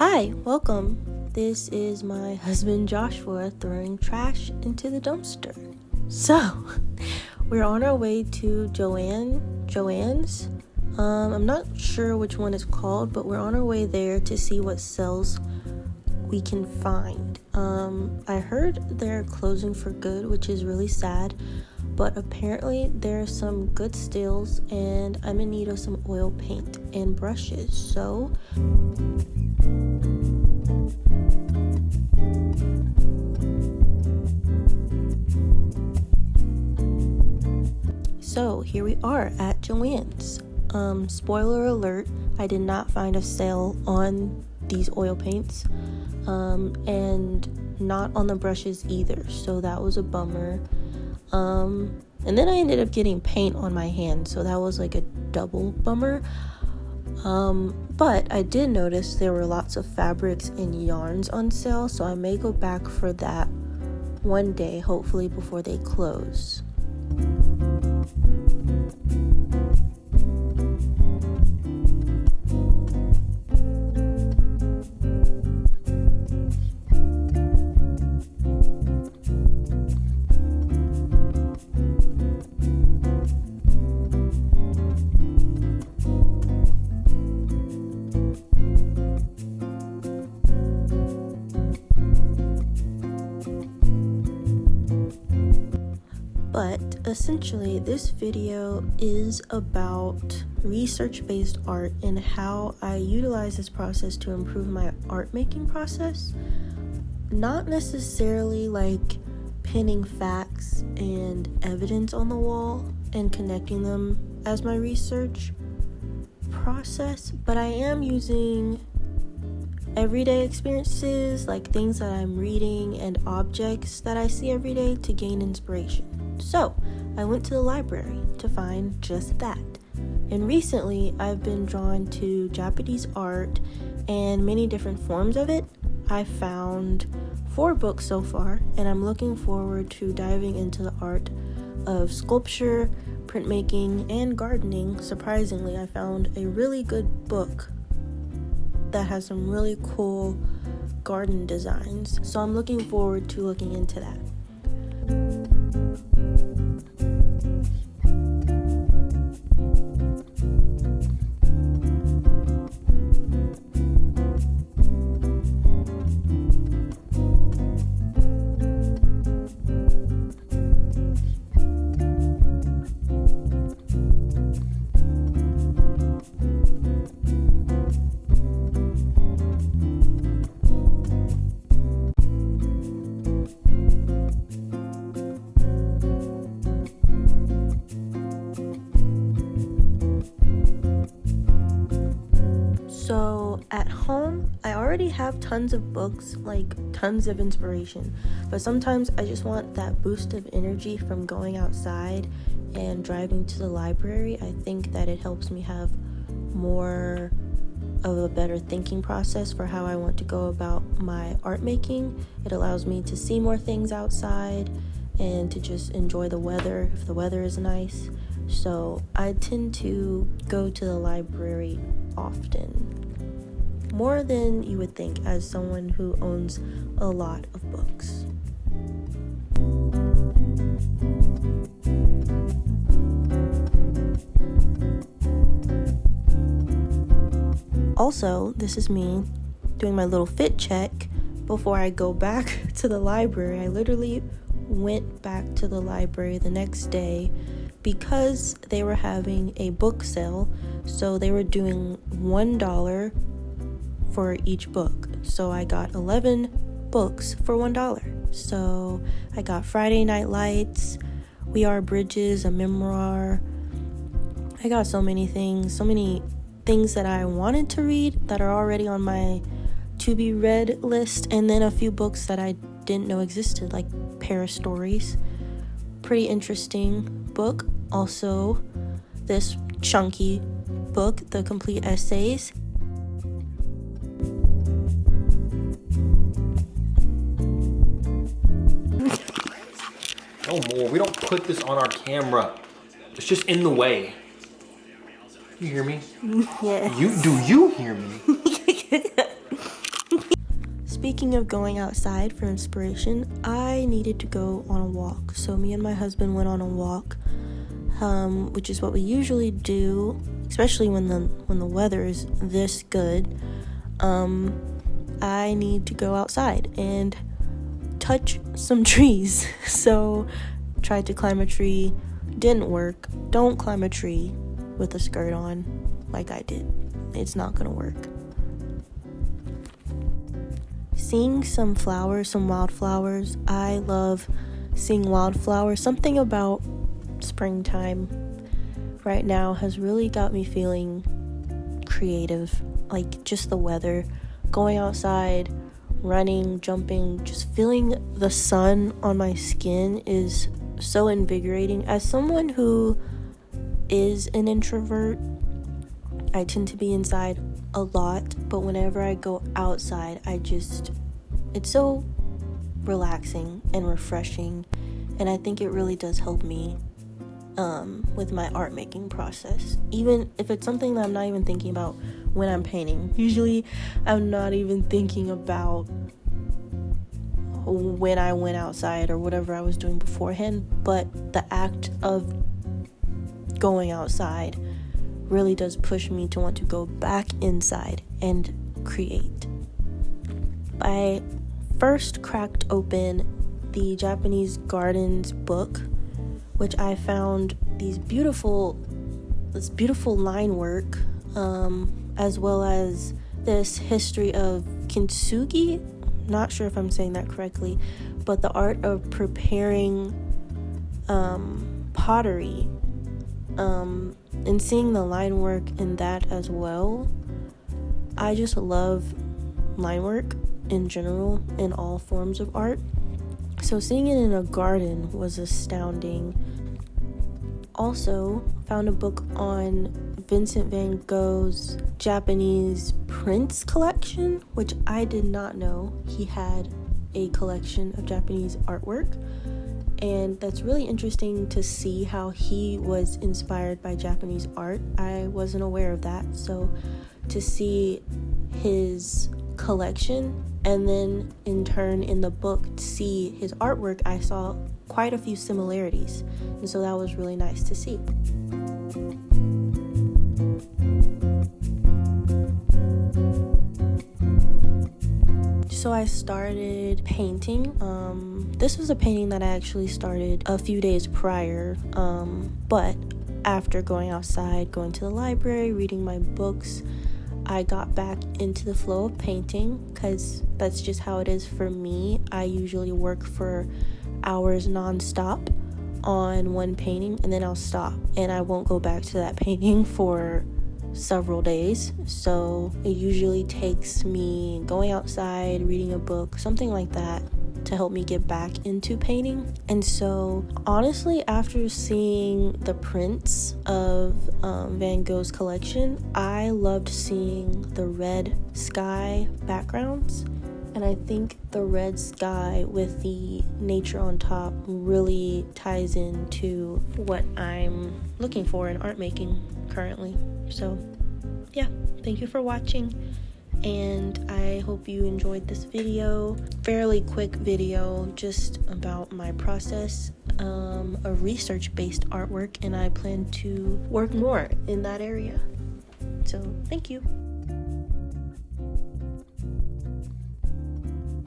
Hi, welcome. This is my husband Joshua throwing trash into the dumpster. So, we're on our way to Joann's. I'm not sure which one it's called, but we're on our way there to see what sales we can find. I heard they're closing for good, which is really sad, but apparently there are some good steals and I'm in need of some oil paint and brushes. So here we are at Joann's. Spoiler alert, I did not find a sale on these oil paints, and not on the brushes either, so that was a bummer. And then I ended up getting paint on my hand, so that was like a double bummer. But I did notice there were lots of fabrics and yarns on sale, so I may go back for that one day, hopefully before they close. But essentially, this video is about research-based art and how I utilize this process to improve my art making process. Not necessarily like pinning facts and evidence on the wall and connecting them as my research process, but I am using everyday experiences, like things that I'm reading and objects that I see every day to gain inspiration. So I went to the library to find just that. And recently I've been drawn to Japanese art and many different forms of it. I found 4 books so far, and I'm looking forward to diving into the art of sculpture, printmaking, and gardening. Surprisingly, I found a really good book that has some really cool garden designs, so I'm looking forward to looking into that. So at home, I already have tons of books, like tons of inspiration, but sometimes I just want that boost of energy from going outside and driving to the library. I think that it helps me have more of a better thinking process for how I want to go about my art making. It allows me to see more things outside and to just enjoy the weather if the weather is nice. So I tend to go to the library often, more than you would think as someone who owns a lot of books. Also, this is me doing my little fit check before I go back to the library. I literally went back to the library the next day because they were having a book sale, so they were doing $1 for each book. So I got 11 books for $1. So I got Friday Night Lights, We Are Bridges, a memoir. I got so many things that I wanted to read that are already on my to be read list, and then a few books that I didn't know existed, like Paris Stories. Pretty interesting book. Also, this chunky book, The Complete Essays. No more. We don't put this on our camera. It's just in the way. You hear me? Yes. Do you hear me? speaking of going outside for inspiration, I needed to go on a walk. So me and my husband went on a walk, which is what we usually do, especially when the weather is this good. I need to go outside and touch some trees. So tried to climb a tree, didn't work. Don't climb a tree with a skirt on like I did. It's not gonna work. Seeing some flowers, some wildflowers. I love seeing wildflowers. Something about springtime right now has really got me feeling creative. Like just the weather, going outside, running, jumping, just feeling the sun on my skin is so invigorating. As someone who is an introvert, I tend to be inside a lot, but whenever I go outside, it's so relaxing and refreshing, and I think it really does help me with my art making process, even if it's something that I'm not even thinking about when I'm painting. Usually I'm not even thinking about when I went outside or whatever I was doing beforehand, but the act of going outside really does push me to want to go back inside and create. I first cracked open the Japanese Gardens book, which I found this beautiful line work, as well as this history of kintsugi. Not sure if I'm saying that correctly, but the art of preparing pottery, and seeing the line work in that as well. I just love line work in general in all forms of art, so seeing it in a garden was astounding. Also found a book on Vincent van Gogh's Japanese prints collection, which I did not know he had a collection of Japanese artwork, and that's really interesting to see how he was inspired by Japanese art. I wasn't aware of that, so to see his collection and then in turn in the book see his artwork, I saw quite a few similarities, and so that was really nice to see. So I started painting. This was a painting that I actually started a few days prior, but after going outside, going to the library, reading my books, I got back into the flow of painting, because that's just how it is for me. I usually work for hours non-stop on one painting, and then I'll stop and I won't go back to that painting for several days. So it usually takes me going outside, reading a book, something like that, to help me get back into painting. And so honestly, after seeing the prints of Van Gogh's collection, I loved seeing the red sky backgrounds, and I think the red sky with the nature on top really ties into what I'm looking for in art making currently. So yeah, thank you for watching, and I hope you enjoyed this video. Fairly quick video just about my process of research-based artwork, and I plan to work more in that area. So thank you.